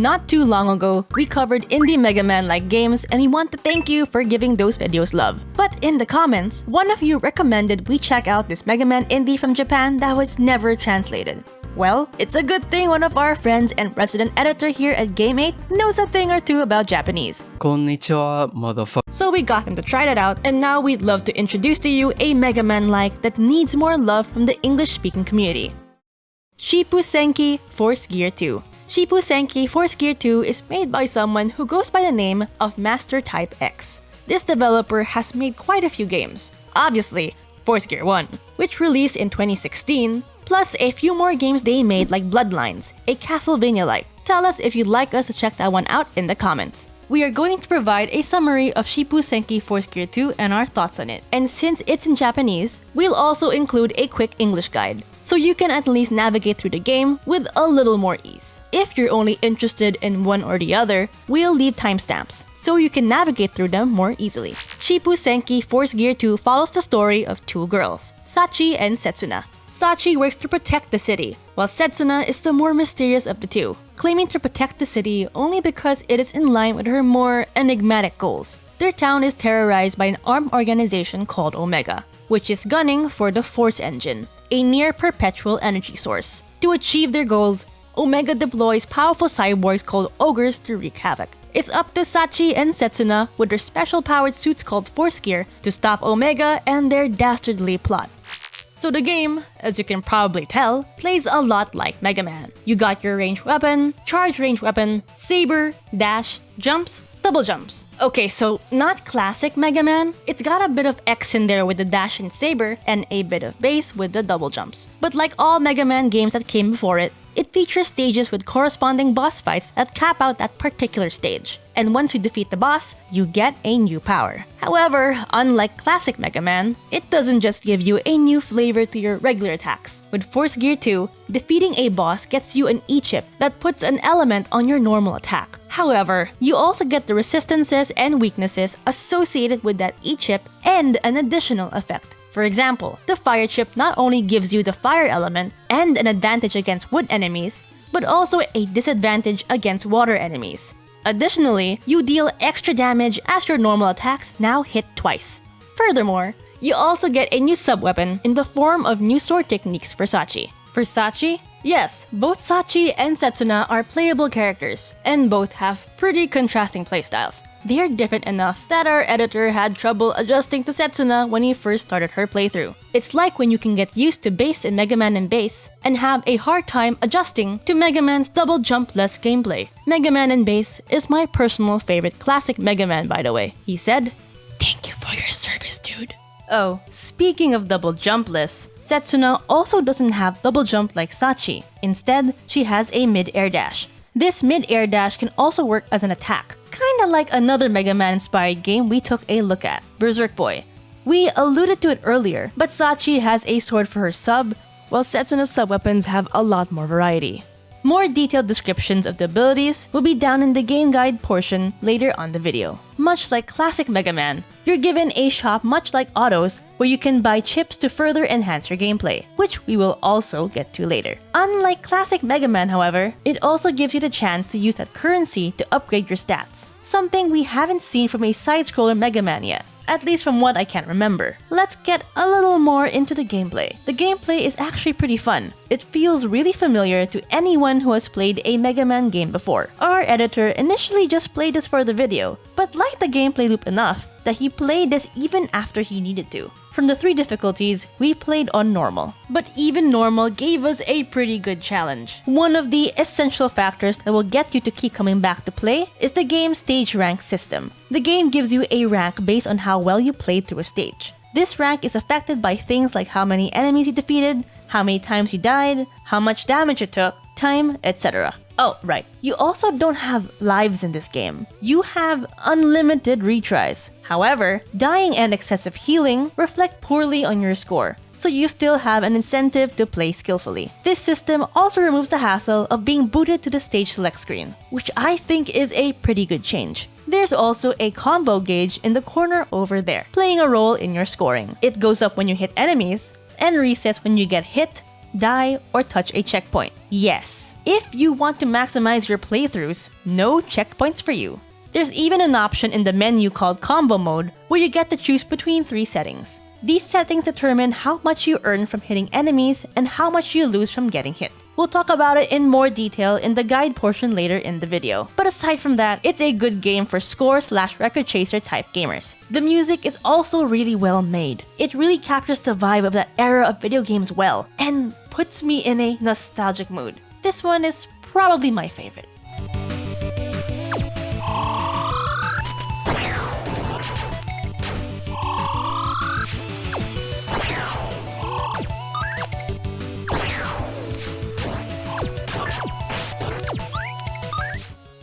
Not too long ago, we covered indie Megaman-like games and we want to thank you for giving those videos love. But in the comments, one of you recommended we check out this Megaman indie from Japan that was never translated. Well, it's a good thing one of our friends and resident editor here at Game8 knows a thing or two about Japanese. Konnichiwa, motherfucker. So we got him to try that out, and now we'd love to introduce to you a Megaman-like that needs more love from the English-speaking community. Shippuu Senki Force Gear 2. Shippuu Senki Force Gear 2 is made by someone who goes by the name of Master Type X. This developer has made quite a few games. Obviously, Force Gear 1, which released in 2016, plus a few more games they made like Bloodlines, a Castlevania-like. Tell us if you'd like us to check that one out in the comments. We are going to provide a summary of Shippuu Senki Force Gear 2 and our thoughts on it. And since it's in Japanese, we'll also include a quick English guide, so you can at least navigate through the game with a little more ease. If you're only interested in one or the other, we'll leave timestamps, so you can navigate through them more easily. Shippuu Senki Force Gear 2 follows the story of two girls, Sachi and Setsuna. Sachi works to protect the city, while Setsuna is the more mysterious of the two, claiming to protect the city only because it is in line with her more enigmatic goals. Their town is terrorized by an armed organization called Omega, which is gunning for the Force Engine, a near-perpetual energy source. To achieve their goals, Omega deploys powerful cyborgs called Ogres to wreak havoc. It's up to Sachi and Setsuna with their special-powered suits called Force Gear to stop Omega and their dastardly plot. So the game, as you can probably tell, plays a lot like Mega Man. You got your ranged weapon, charge ranged weapon, saber, dash, jumps, double jumps. Okay, so not classic Mega Man. It's got a bit of X in there with the dash and saber, and a bit of base with the double jumps. But like all Mega Man games that came before it, it features stages with corresponding boss fights that cap out that particular stage. And once you defeat the boss, you get a new power. However, unlike classic Mega Man, it doesn't just give you a new flavor to your regular attacks. With Force Gear 2, defeating a boss gets you an E-chip that puts an element on your normal attack. However, you also get the resistances and weaknesses associated with that E-chip and an additional effect. For example, the fire chip not only gives you the fire element and an advantage against wood enemies, but also a disadvantage against water enemies. Additionally, you deal extra damage as your normal attacks now hit twice. Furthermore, you also get a new sub-weapon in the form of new sword techniques for Sachi. For Sachi, yes, both Sachi and Setsuna are playable characters, and both have pretty contrasting playstyles. They are different enough that our editor had trouble adjusting to Setsuna when he first started her playthrough. It's like when you can get used to base in Mega Man and Base, and have a hard time adjusting to Mega Man's double jump-less gameplay. Mega Man and Base is my personal favorite classic Mega Man, by the way. He said, "Thank you for your service, dude." Oh, speaking of double jumpless, Setsuna also doesn't have double jump like Sachi. Instead, she has a mid-air dash. This mid-air dash can also work as an attack, kinda like another Mega Man-inspired game we took a look at, Berserk Boy. We alluded to it earlier, but Sachi has a sword for her sub, while Setsuna's sub-weapons have a lot more variety. More detailed descriptions of the abilities will be down in the game guide portion later on the video. Much like classic Mega Man, you're given a shop much like Autos where you can buy chips to further enhance your gameplay, which we will also get to later. Unlike classic Mega Man, however, it also gives you the chance to use that currency to upgrade your stats, something we haven't seen from a side-scroller Mega Man yet. At least from what I can remember. Let's get a little more into the gameplay. The gameplay is actually pretty fun. It feels really familiar to anyone who has played a Mega Man game before. Our editor initially just played this for the video, but liked the gameplay loop enough that he played this even after he needed to. From the 3 difficulties, we played on normal. But even normal gave us a pretty good challenge. One of the essential factors that will get you to keep coming back to play is the game's stage rank system. The game gives you a rank based on how well you played through a stage. This rank is affected by things like how many enemies you defeated, how many times you died, how much damage you took, time, etc. Oh, right. You also don't have lives in this game. You have unlimited retries. However, dying and excessive healing reflect poorly on your score, so you still have an incentive to play skillfully. This system also removes the hassle of being booted to the stage select screen, which I think is a pretty good change. There's also a combo gauge in the corner over there, playing a role in your scoring. It goes up when you hit enemies, and resets when you get hit, die, or touch a checkpoint. Yes, if you want to maximize your playthroughs, no checkpoints for you. There's even an option in the menu called Combo Mode where you get to choose between 3 settings. These settings determine how much you earn from hitting enemies and how much you lose from getting hit. We'll talk about it in more detail in the guide portion later in the video. But aside from that, it's a good game for score/record chaser type gamers. The music is also really well made. It really captures the vibe of that era of video games well, and puts me in a nostalgic mood. This one is probably my favorite.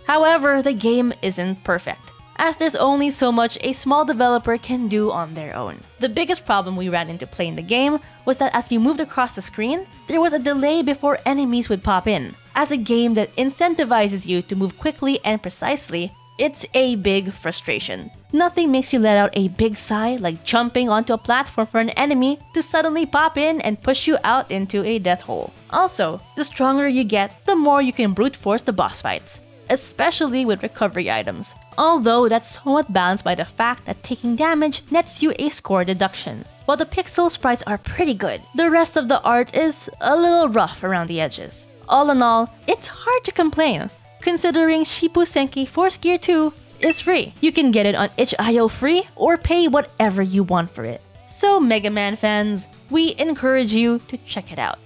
However, the game isn't perfect, as there's only so much a small developer can do on their own. The biggest problem we ran into playing the game was that as you moved across the screen, there was a delay before enemies would pop in. As a game that incentivizes you to move quickly and precisely, it's a big frustration. Nothing makes you let out a big sigh like jumping onto a platform for an enemy to suddenly pop in and push you out into a death hole. Also, the stronger you get, the more you can brute force the boss fights, especially with recovery items. Although that's somewhat balanced by the fact that taking damage nets you a score deduction. While the pixel sprites are pretty good, the rest of the art is a little rough around the edges. All in all, it's hard to complain, considering Shippuu Senki Force Gear 2 is free. You can get it on itch.io free or pay whatever you want for it. So Mega Man fans, we encourage you to check it out.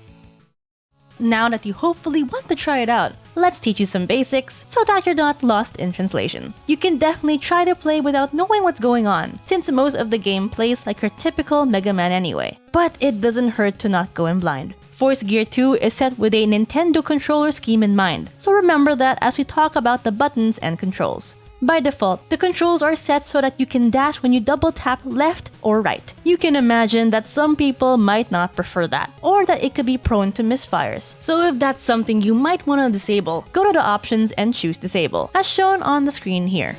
Now that you hopefully want to try it out, let's teach you some basics so that you're not lost in translation. You can definitely try to play without knowing what's going on, since most of the game plays like your typical Mega Man anyway. But it doesn't hurt to not go in blind. Force Gear 2 is set with a Nintendo controller scheme in mind, so remember that as we talk about the buttons and controls. By default, the controls are set so that you can dash when you double tap left or right. You can imagine that some people might not prefer that, or that it could be prone to misfires. So if that's something you might want to disable, go to the options and choose disable, as shown on the screen here.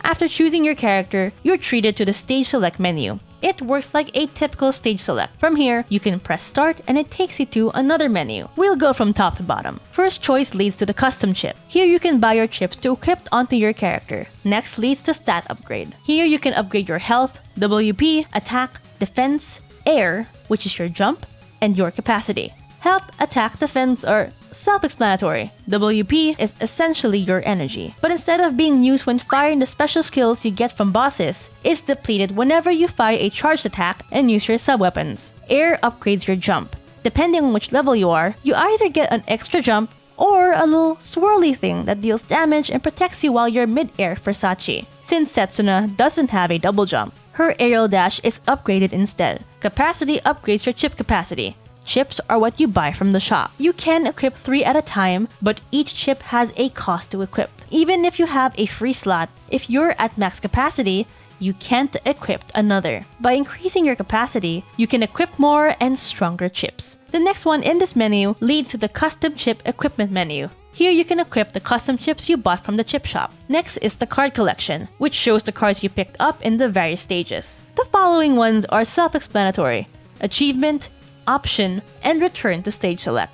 After choosing your character, you're treated to the stage select menu. It works like a typical stage select. From here, you can press start and it takes you to another menu. We'll go from top to bottom. First choice leads to the custom chip. Here you can buy your chips to equip onto your character. Next leads to stat upgrade. Here you can upgrade your health, WP, attack, defense, air, which is your jump, and your capacity. Health, attack, defense are self-explanatory. WP is essentially your energy, but instead of being used when firing the special skills you get from bosses, it's depleted whenever you fire a charged attack and use your sub-weapons. Air upgrades your jump. Depending on which level you are, you either get an extra jump or a little swirly thing that deals damage and protects you while you're mid-air for Sachi. Since Setsuna doesn't have a double jump, her aerial dash is upgraded instead. Capacity upgrades your chip capacity. Chips are what you buy from the shop. You can equip 3 at a time, but each chip has a cost to equip. Even if you have a free slot, if you're at max capacity, you can't equip another. By increasing your capacity, you can equip more and stronger chips. The next one in this menu leads to the custom chip equipment menu. Here you can equip the custom chips you bought from the chip shop. Next is the card collection, which shows the cards you picked up in the various stages. The following ones are self-explanatory: achievement, option, and return to stage select.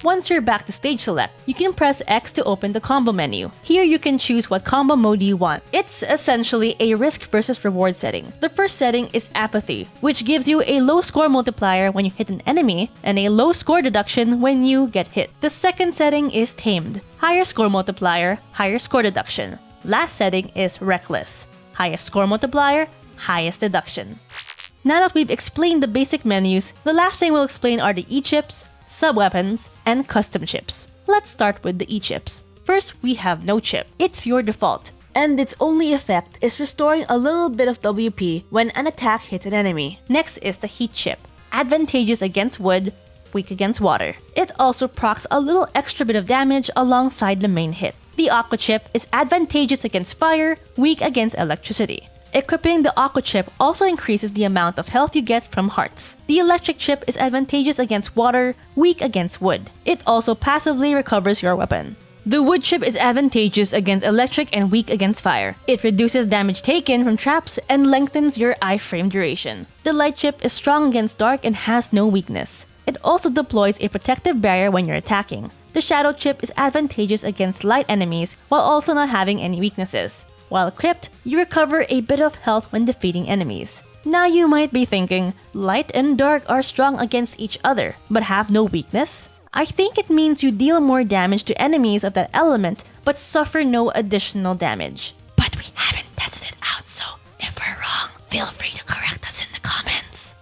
Once you're back to stage select, you can press X to open the combo menu. Here you can choose what combo mode you want. It's essentially a risk versus reward setting. The first setting is apathy, which gives you a low score multiplier when you hit an enemy and a low score deduction when you get hit. The second setting is tamed. Higher score multiplier, higher score deduction. Last setting is reckless. Highest score multiplier, highest deduction. Now that we've explained the basic menus, the last thing we'll explain are the E-chips, sub-weapons, and custom chips. Let's start with the E-chips. First, we have no chip. It's your default, and its only effect is restoring a little bit of WP when an attack hits an enemy. Next is the heat chip. Advantageous against wood, weak against water. It also procs a little extra bit of damage alongside the main hit. The aqua chip is advantageous against fire, weak against electricity. Equipping the aqua chip also increases the amount of health you get from hearts. The electric chip is advantageous against water, weak against wood. It also passively recovers your weapon. The wood chip is advantageous against electric and weak against fire. It reduces damage taken from traps and lengthens your iframe duration. The light chip is strong against dark and has no weakness. It also deploys a protective barrier when you're attacking. The shadow chip is advantageous against light enemies while also not having any weaknesses. While equipped, you recover a bit of health when defeating enemies. Now you might be thinking, light and dark are strong against each other, but have no weakness? I think it means you deal more damage to enemies of that element, but suffer no additional damage. But we haven't tested it out, so if we're wrong, feel free to correct us in the comments.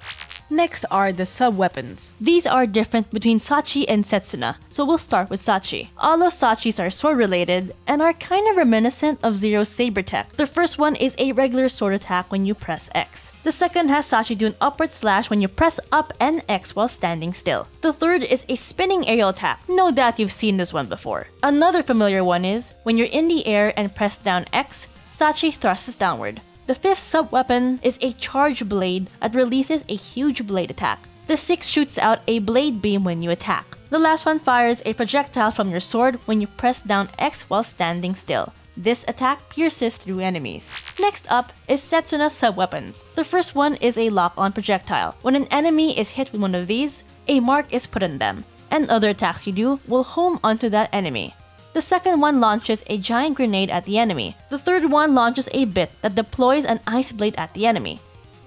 Next are the sub-weapons. These are different between Sachi and Setsuna, so we'll start with Sachi. All of Sachi's are sword-related and are kind of reminiscent of Zero's saber tech. The first one is a regular sword attack when you press X. The second has Sachi do an upward slash when you press up and X while standing still. The third is a spinning aerial attack. No doubt you've seen this one before. Another familiar one is, when you're in the air and press down X, Sachi thrusts downward. The fifth sub-weapon is a charge blade that releases a huge blade attack. The sixth shoots out a blade beam when you attack. The last one fires a projectile from your sword when you press down X while standing still. This attack pierces through enemies. Next up is Setsuna's sub-weapons. The first one is a lock-on projectile. When an enemy is hit with one of these, a mark is put on them, and other attacks you do will home onto that enemy. The second one launches a giant grenade at the enemy. The third one launches a bit that deploys an ice blade at the enemy.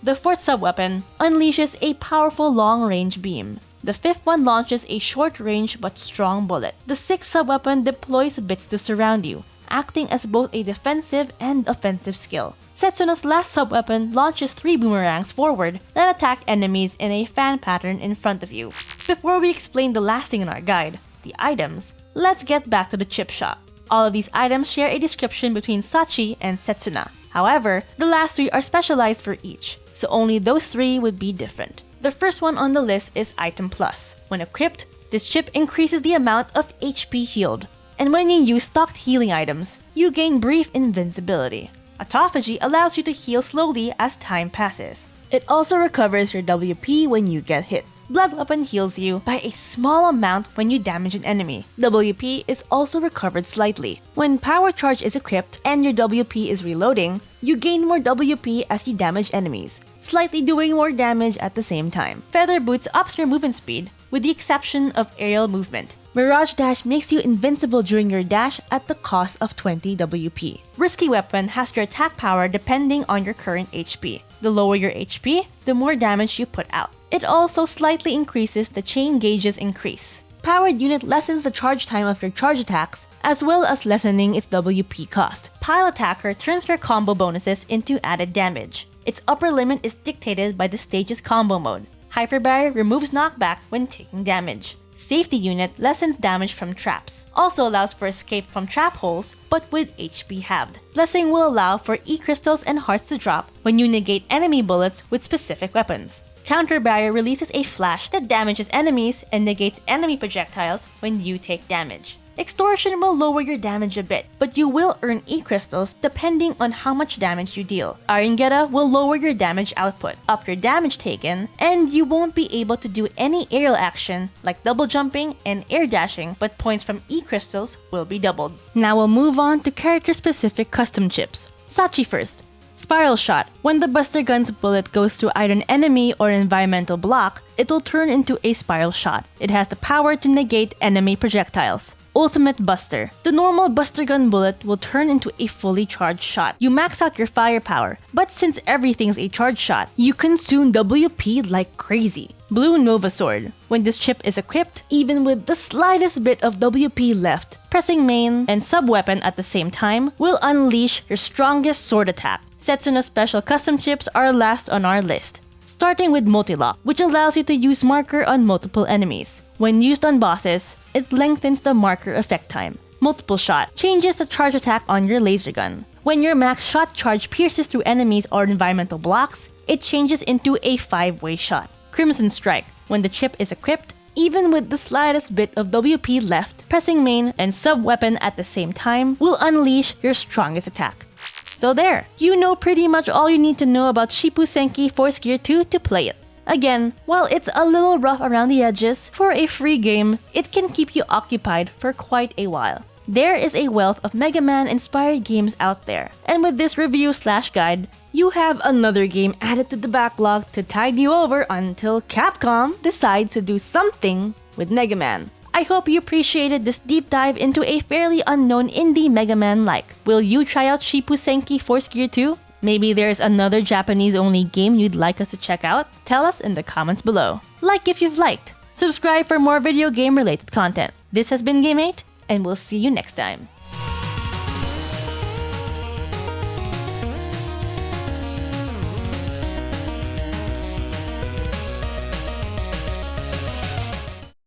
The fourth sub-weapon unleashes a powerful long-range beam. The fifth one launches a short-range but strong bullet. The sixth sub-weapon deploys bits to surround you, acting as both a defensive and offensive skill. Setsuna's last sub-weapon launches 3 boomerangs forward that attack enemies in a fan pattern in front of you. Before we explain the last thing in our guide, the items, let's get back to the chip shop. All of these items share a description between Sachi and Setsuna. However, the last 3 are specialized for each, so only those 3 would be different. The first one on the list is Item Plus. When equipped, this chip increases the amount of HP healed. And when you use stocked healing items, you gain brief invincibility. Autophagy allows you to heal slowly as time passes. It also recovers your WP when you get hit. Blood Weapon heals you by a small amount when you damage an enemy. WP is also recovered slightly. When Power Charge is equipped and your WP is reloading, you gain more WP as you damage enemies, slightly doing more damage at the same time. Feather Boots ups your movement speed, with the exception of aerial movement. Mirage Dash makes you invincible during your dash at the cost of 20 WP. Risky Weapon has your attack power depending on your current HP. The lower your HP, the more damage you put out. It also slightly increases the chain gauge's increase. Powered Unit lessens the charge time of your charge attacks, as well as lessening its WP cost. Pile Attacker turns your combo bonuses into added damage. Its upper limit is dictated by the stage's combo mode. Hyper Barrier removes knockback when taking damage. Safety Unit lessens damage from traps. Also allows for escape from trap holes, but with HP halved. Blessing will allow for E-crystals and hearts to drop when you negate enemy bullets with specific weapons. Counter Barrier releases a flash that damages enemies and negates enemy projectiles when you take damage. Extortion will lower your damage a bit, but you will earn E-crystals depending on how much damage you deal. Iron Geta will lower your damage output, up your damage taken, and you won't be able to do any aerial action like double jumping and air dashing, but points from E-crystals will be doubled. Now we'll move on to character-specific custom chips. Sachi first. Spiral Shot. When the Buster Gun's bullet goes through either an enemy or an environmental block, it will turn into a spiral shot. It has the power to negate enemy projectiles. Ultimate Buster. The normal Buster Gun bullet will turn into a fully charged shot. You max out your firepower, but since everything's a charged shot, you consume WP like crazy. Blue Nova Sword. When this chip is equipped, even with the slightest bit of WP left, pressing main and sub-weapon at the same time will unleash your strongest sword attack. Setsuna's special custom chips are last on our list. Starting with Multi-Lock, which allows you to use marker on multiple enemies. When used on bosses, it lengthens the marker effect time. Multiple Shot changes the charge attack on your laser gun. When your max shot charge pierces through enemies or environmental blocks, it changes into a 5-way shot. Crimson Strike. When the chip is equipped, even with the slightest bit of WP left, pressing main and sub-weapon at the same time will unleash your strongest attack. So there, you know pretty much all you need to know about Shippuu Senki Force Gear 2 to play it. Again, while it's a little rough around the edges, for a free game, it can keep you occupied for quite a while. There is a wealth of Mega Man-inspired games out there, and with this review/guide, you have another game added to the backlog to tide you over until Capcom decides to do something with Mega Man. I hope you appreciated this deep dive into a fairly unknown indie Mega Man-like. Will you try out Shippuu Senki Force Gear 2? Maybe there's another Japanese-only game you'd like us to check out? Tell us in the comments below. Like if you've liked. Subscribe for more video game-related content. This has been Game8, and we'll see you next time.